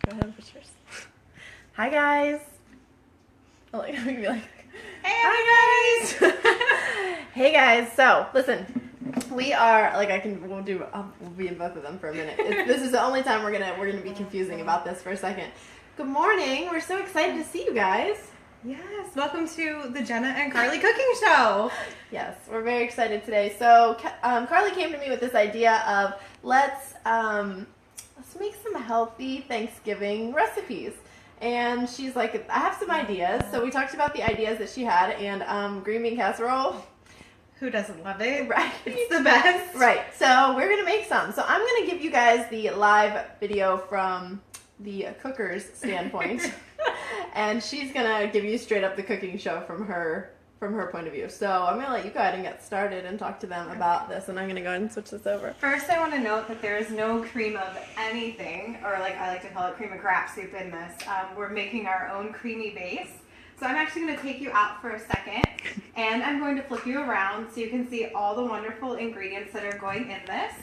Go ahead and push yours. Hi guys. Oh, like, be like, Hey, hi guys. Hey guys. So listen, we are like we'll be in both of them for a minute. This is the only time we're gonna be confusing about this for a second. Good morning. We're so excited to see you guys. Yes, welcome to the Jenna and Carly cooking show. Yes, we're very excited today. So Carly came to me with this idea of let's make some healthy Thanksgiving recipes. And she's like, I have some ideas. So we talked about the ideas that she had, and green bean casserole. Who doesn't love it? Right. It's the best. Right. So we're going to make some. So I'm going to give you guys the live video from the cooker's standpoint. And she's going to give you straight up the cooking show from her point of view. So I'm going to let you go ahead and get started and talk to them about this. And I'm going to go ahead and switch this over. First, I want to note that there is no cream of anything, or like I like to call it cream of crap soup in this. We're making our own creamy base. So I'm actually going to take you out for a second, and I'm going to flip you around so you can see all the wonderful ingredients that are going in this.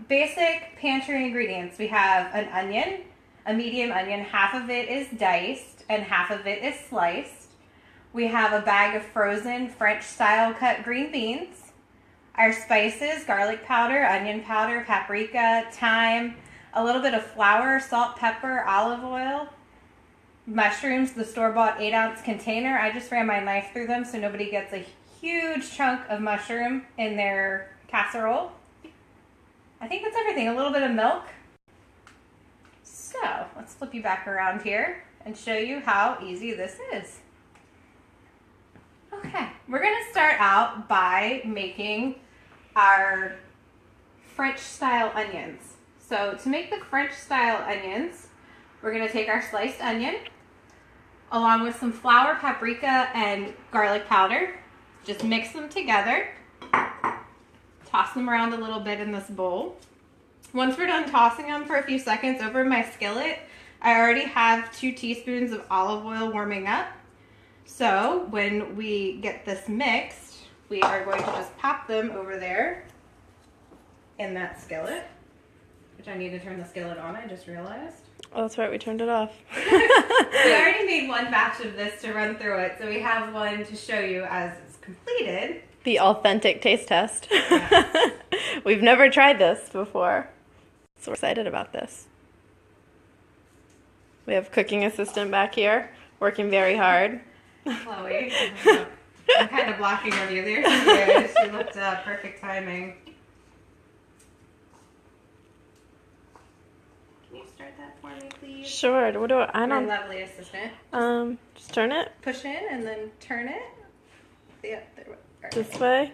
Basic pantry ingredients. We have an onion, a medium onion. Half of it is diced and half of it is sliced. We have a bag of frozen French style cut green beans. Our spices: garlic powder, onion powder, paprika, thyme, a little bit of flour, salt, pepper, olive oil. Mushrooms, the store-bought 8-ounce container. I just ran my knife through them so nobody gets a huge chunk of mushroom in their casserole. I think that's everything. A little bit of milk. So let's flip you back around here and show you how easy this is. Okay, we're going to start out by making our French style onions. So to make the French style onions, we're going to take our sliced onion along with some flour, paprika, and garlic powder. Just mix them together. Toss them around a little bit in this bowl. Once we're done tossing them for a few seconds over my skillet, I already have 2 teaspoons of olive oil warming up. So when we get this mixed, we are going to just pop them over there in that skillet, which I need to turn the skillet on, I just realized. Oh, that's right. We turned it off. We already made one batch of this to run through it, so we have one to show you as it's completed. The authentic taste test. Yes. We've never tried this before, so we're excited about this. We have cooking assistant back here working very hard. Chloe, I'm kind of blocking her view there. She is. She looked perfect timing. Can you start that for me, please? Sure. What do I My don't. lovely assistant. Just turn it Push in and then turn it. Yep, there we go. this way.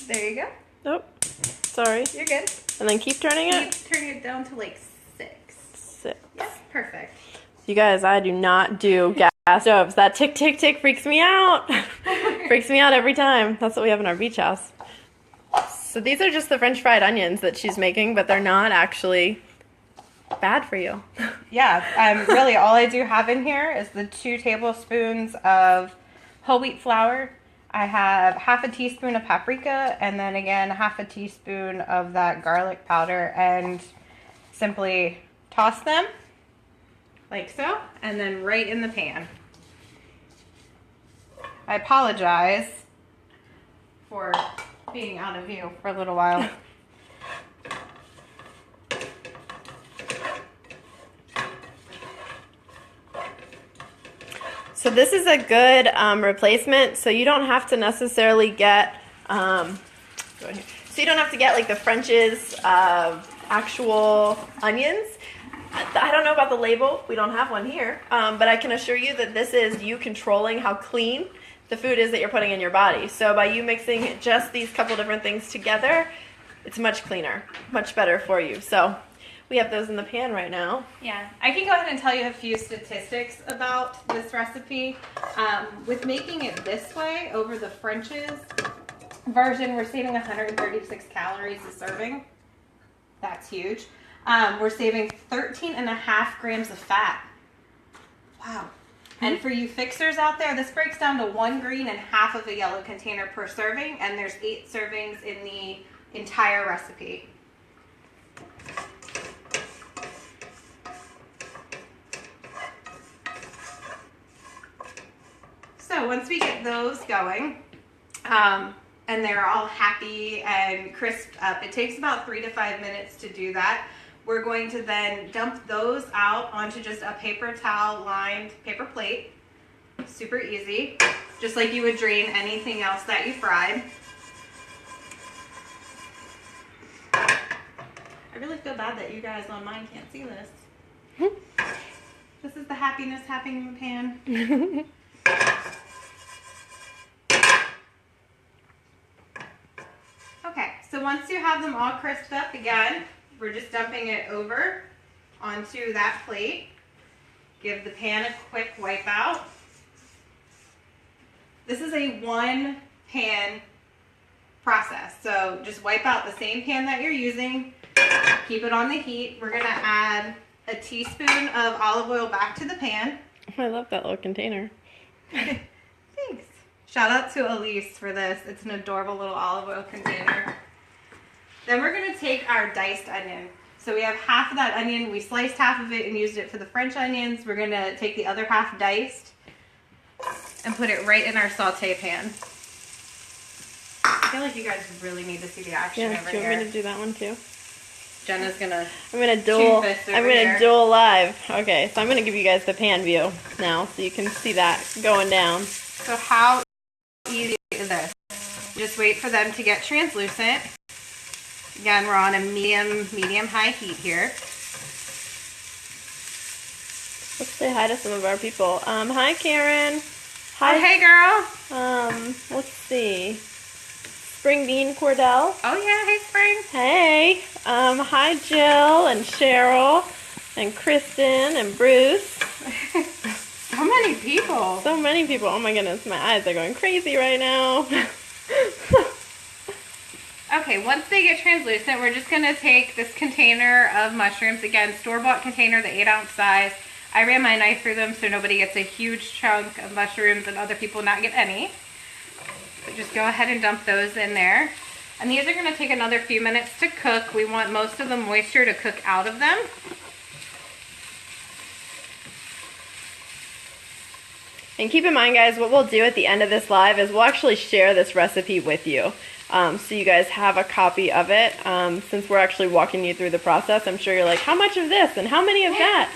There you go. Nope. Sorry. You're good. And then keep turning it. Keep turning it down to like 6. 6. Yes, perfect. You guys, I do not do gas stoves. That tick, tick, tick freaks me out. Freaks me out every time. That's what we have in our beach house. So these are just the French fried onions that she's making, but they're not actually bad for you. Yeah, really all I do have in here is the 2 tablespoons of whole wheat flour. I have half a teaspoon of paprika, and then again half a teaspoon of that garlic powder, and simply toss them like so, and then right in the pan. I apologize for being out of view for a little while. So this is a good replacement. So you don't have to necessarily get, like the French's actual onions. I don't know about the label. We don't have one here. But I can assure you that this is you controlling how clean the food is that you're putting in your body. So by you mixing just these couple different things together, it's much cleaner, much better for you. So we have those in the pan right now. Yeah, I can go ahead and tell you a few statistics about this recipe. With making it this way over the French's version, we're saving 136 calories a serving. That's huge. We're saving 13.5 grams of fat. Wow. And for you fixers out there, this breaks down to 1 green and half of a yellow container per serving, and there's 8 servings in the entire recipe. once we get those going, and they're all happy and crisped up, it takes about 3 to 5 minutes to do that. We're going to then dump those out onto just a paper towel lined paper plate. Super easy, just like you would drain anything else that you fried. I really feel bad that you guys on mine can't see this. This is the happiness happening in the pan. Okay, so once you have them all crisped up again, we're just dumping it over onto that plate. Give the pan a quick wipe out. This is a one pan process, so just wipe out the same pan that you're using. Keep it on the heat. We're gonna add a teaspoon of olive oil back to the pan. I love that little container. Thanks. Shout out to Elise for this. It's an adorable little olive oil container. Then we're gonna take our diced onion. So we have half of that onion. We sliced half of it and used it for the French onions. We're gonna take the other half diced and put it right in our saute pan. I feel like you guys really need to see the action over do you here. want me to do that one too? Jenna's gonna I'm gonna dual here. live. Okay, so I'm gonna give you guys the pan view now so you can see that going down. So how easy is this? Just wait for them to get translucent. Again, we're on a medium-high heat here. Let's say hi to some of our people. Hi Karen. Hi. Oh, hey girl. Let's see. Spring Bean Cordell. Oh yeah, hey Spring. Hey. Hi Jill and Cheryl and Kristen and Bruce. So many people. So many people. Oh my goodness, my eyes are going crazy right now. Okay, once they get translucent, we're just going to take this container of mushrooms. Again, store-bought container, the 8-ounce size. I ran my knife through them so nobody gets a huge chunk of mushrooms and other people not get any. So just go ahead and dump those in there. And these are going to take another few minutes to cook. We want most of the moisture to cook out of them. And keep in mind, guys, what we'll do at the end of this live is we'll actually share this recipe with you. So you guys have a copy of it. Since we're actually walking you through the process, I'm sure you're like, how much of this and how many of that?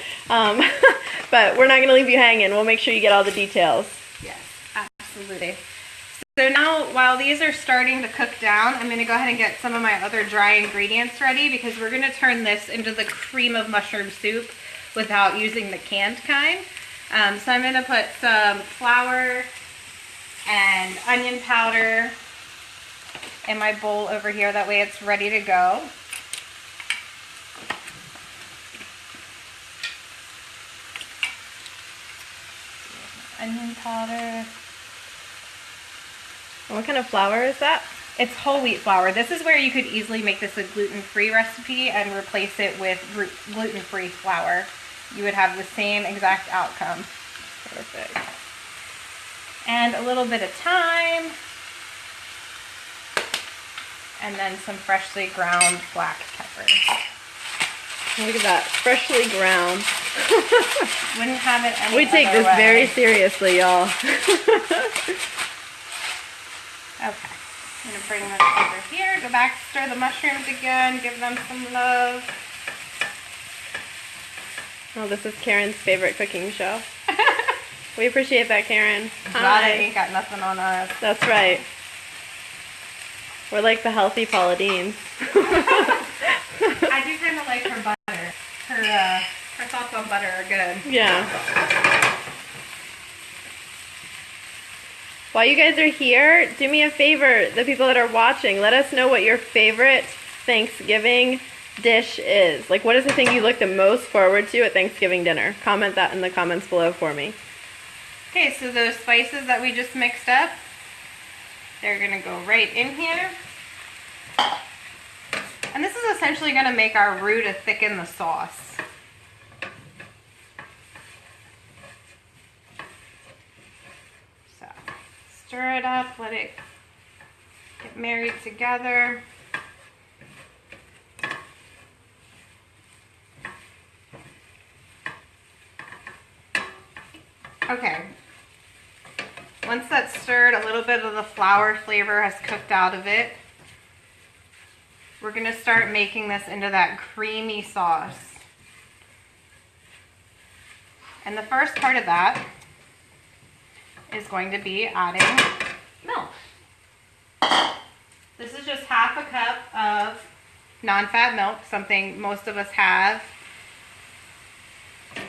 But we're not going to leave you hanging. We'll make sure you get all the details. Yes, absolutely. So now, while these are starting to cook down, I'm going to go ahead and get some of my other dry ingredients ready because we're going to turn this into the cream of mushroom soup without using the canned kind. So I'm going to put some flour and onion powder in my bowl over here. That way it's ready to go. Onion powder. And what kind of flour is that? It's whole wheat flour. This is where you could easily make this a gluten-free recipe and replace it with gluten-free flour. You would have the same exact outcome. Perfect. And a little bit of thyme. And then some freshly ground black pepper. Look at that, freshly ground. Wouldn't have it any We take other this way. very seriously, y'all. Okay. I'm going to bring this over here. Go back, stir the mushrooms again. Give them some love. Oh, this is Karen's favorite cooking show. We appreciate that, Karen. Exotic ain't got nothing on us. That's right. We're like the healthy Paula Deans. I do kind of like her butter. Her thoughts on butter are good. Yeah. While you guys are here, do me a favor, the people that are watching, let us know what your favorite Thanksgiving dish is. Like, what is the thing you look the most forward to at Thanksgiving dinner? Comment that in the comments below for me. Okay, so those spices that we just mixed up, they're going to go right in here. And this is essentially going to make our roux to thicken the sauce. So, stir it up, let it get married together. Okay. Once that's stirred, a little bit of the flour flavor has cooked out of it. We're going to start making this into that creamy sauce. And the first part of that is going to be adding milk. This is just half a cup of non-fat milk, something most of us have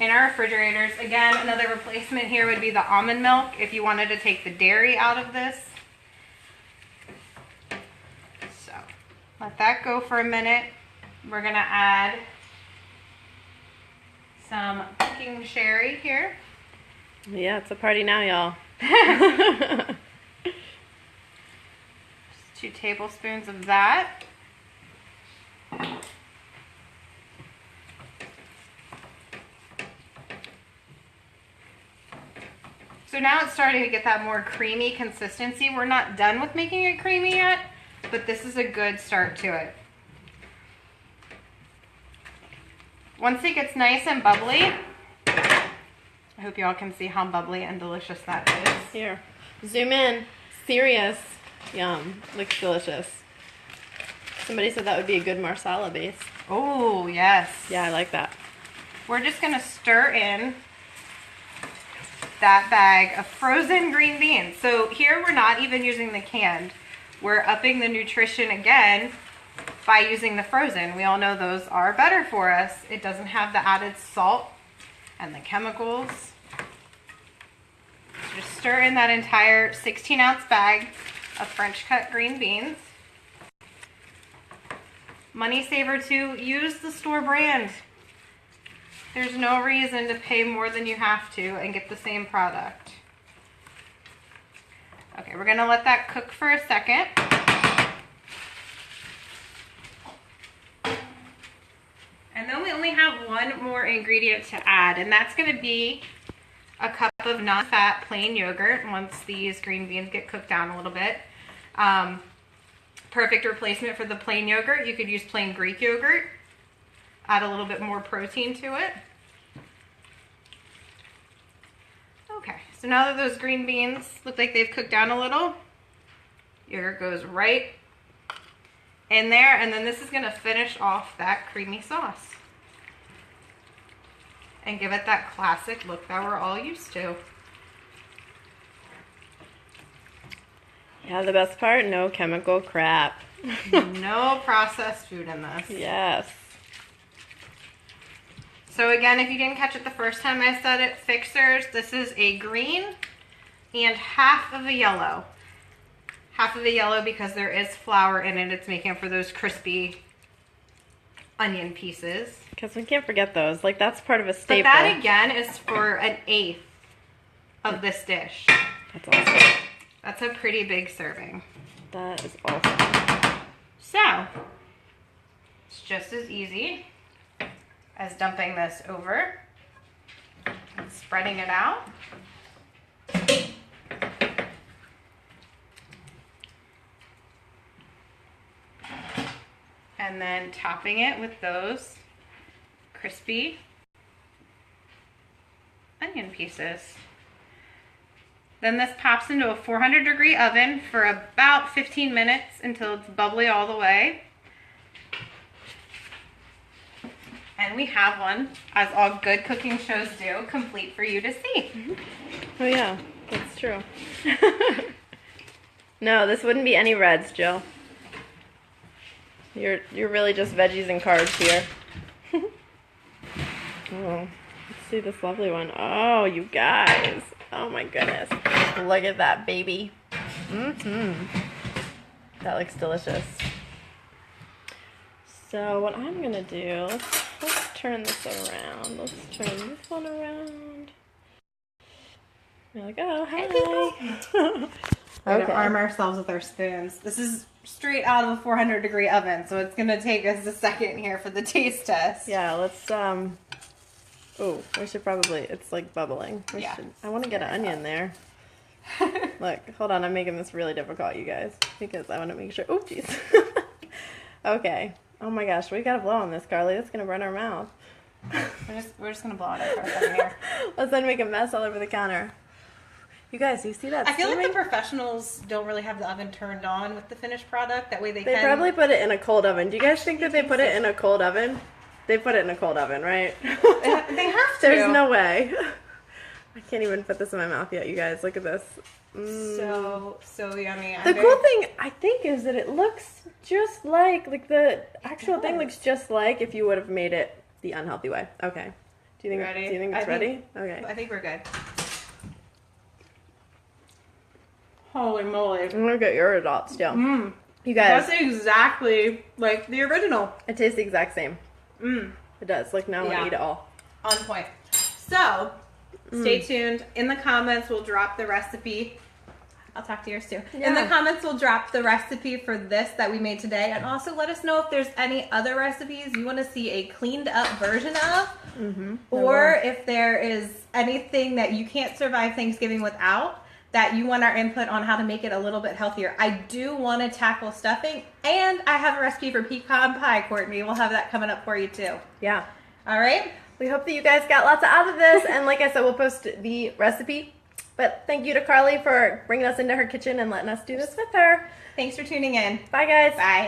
in our refrigerators. Again, another replacement here would be the almond milk if you wanted to take the dairy out of this. So let that go for a minute. We're gonna add some cooking sherry here. Yeah, it's a party now, y'all. 2 tablespoons of that. So now it's starting to get that more creamy consistency. We're not done with making it creamy yet, but this is a good start to it. Once it gets nice and bubbly, I hope y'all can see how bubbly and delicious that is. Here, zoom in. Serious. Yum. Looks delicious. Somebody said that would be a good marsala base. Oh, yes. Yeah, I like that. We're just going to stir in that bag of frozen green beans. So here we're not even using the canned. We're upping the nutrition again by using the frozen. We all know those are better for us. It doesn't have the added salt and the chemicals. So just stir in that entire 16-ounce bag of French cut green beans. Money saver too, use the store brand. There's no reason to pay more than you have to and get the same product. Okay, we're gonna let that cook for a second. And then we only have one more ingredient to add, and that's gonna be a cup of non-fat plain yogurt once these green beans get cooked down a little bit. Perfect replacement for the plain yogurt. You could use plain Greek yogurt. Add a little bit more protein to it. Okay, so now that those green beans look like they've cooked down a little, yogurt goes right in there, and then this is gonna finish off that creamy sauce and give it that classic look that we're all used to. Yeah, the best part, no chemical crap. No processed food in this. Yes. So again, if you didn't catch it the first time I said it, fixers, this is a green and half of a yellow. Half of a yellow because there is flour in it. It's making for those crispy onion pieces. Because we can't forget those. Like, that's part of a staple. But that again is for 1/8 of this dish. That's awesome. That's a pretty big serving. That is awesome. So, it's just as easy as dumping this over and spreading it out. And then topping it with those crispy onion pieces. Then this pops into a 400-degree oven for about 15 minutes until it's bubbly all the way. And we have one, as all good cooking shows do, complete for you to see. Oh yeah, that's true. No, this wouldn't be any reds, Jill. You're really just veggies and carbs here. Oh, let's see this lovely one. Oh, you guys. Oh my goodness. Look at that baby. That looks delicious. So what I'm gonna do, let's turn this around. Let's turn this one around. You're like, oh, hi. We're gonna arm ourselves with our spoons. This is straight out of a 400-degree oven, so it's gonna take us a second here for the taste test. Yeah, let's oh, we should probably, it's like bubbling. I want to get an onion there. Look, hold on, I'm making this really difficult, you guys, because I want to make sure. Oh, jeez. Okay. Oh my gosh, we gotta blow on this, Carly. It's gonna burn our mouth. We're just gonna blow on it for a second here. Let's then make a mess all over the counter. You guys, you see that I feel like steaming? the professionals don't really have the oven turned on with the finished product. That way they They can. probably put it in a cold oven. Do you guys think that they put it in a cold oven? They put it in a cold oven, right? They have to. There's no way. I can't even put this in my mouth yet, you guys. Look at this. So yummy. The cool thing, I think, is that it looks just like the actual thing looks just like if you would have made it the unhealthy way. Okay. Do you think? Ready? Do you think it's ready? Okay. I think we're good. Holy moly! I'm gonna get your adult still. Mmm. You guys, That's exactly like the original. it tastes the exact same. Mmm. It does. Like now I want to eat it all. On point. So, stay tuned. In the comments, we'll drop the recipe. I'll talk to yours too. Yeah. In the comments, we'll drop the recipe for this that we made today. And also let us know if there's any other recipes you want to see a cleaned up version of. Or if there is anything that you can't survive Thanksgiving without that you want our input on how to make it a little bit healthier. I do want to tackle stuffing. And I have a recipe for pecan pie, Courtney. We'll have that coming up for you too. Yeah. All right? We hope that you guys got lots out of this. And like I said, we'll post the recipe. But thank you to Carly for bringing us into her kitchen and letting us do this with her. Thanks for tuning in. Bye, guys. Bye.